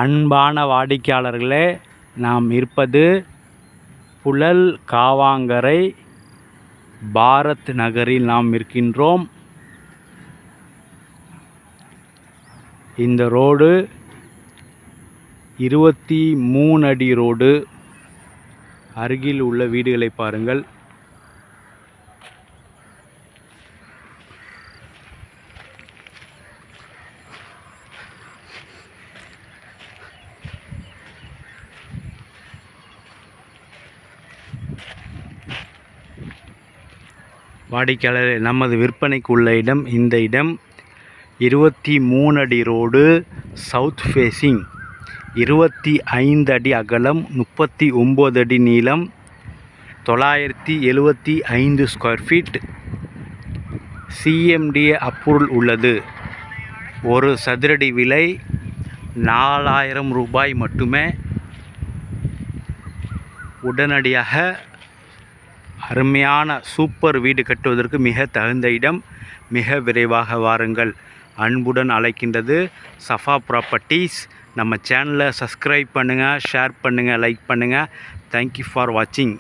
அன்பான வாடிக்கையாளர்களே, நாம் இருப்பது புழல் காவாங்கரை பாரத் நகரில் நாம் இருக்கின்றோம். இந்த ரோடு 23 அடி ரோடு. அருகில் உள்ள வீடுகளை பாருங்கள். வாடிக்கையாளர், நமது விற்பனைக்கு உள்ள இடம் இந்த இடம் 23 அடி ரோடு, சவுத் ஃபேஸிங், 25 அடி அகலம், 39 அடி நீளம், 975 ஸ்கொயர் ஃபீட். சிஎம்டிஏ அப்ரூவல் உள்ளது. ஒரு சதுரடி விலை 4000 ரூபாய் மட்டுமே. உடனடியாக அருமையான சூப்பர் வீடு கட்டுவதற்கு மிக தகுந்த இடம். மிக விரைவாக வாருங்கள். அன்புடன் அழைக்கின்றது சஃபா ப்ராப்பர்ட்டிஸ். நம்ம சேனலை சப்ஸ்கிரைப் பண்ணுங்கள், ஷேர் பண்ணுங்கள், லைக் பண்ணுங்கள். தேங்க்யூ ஃபார் வாட்சிங்.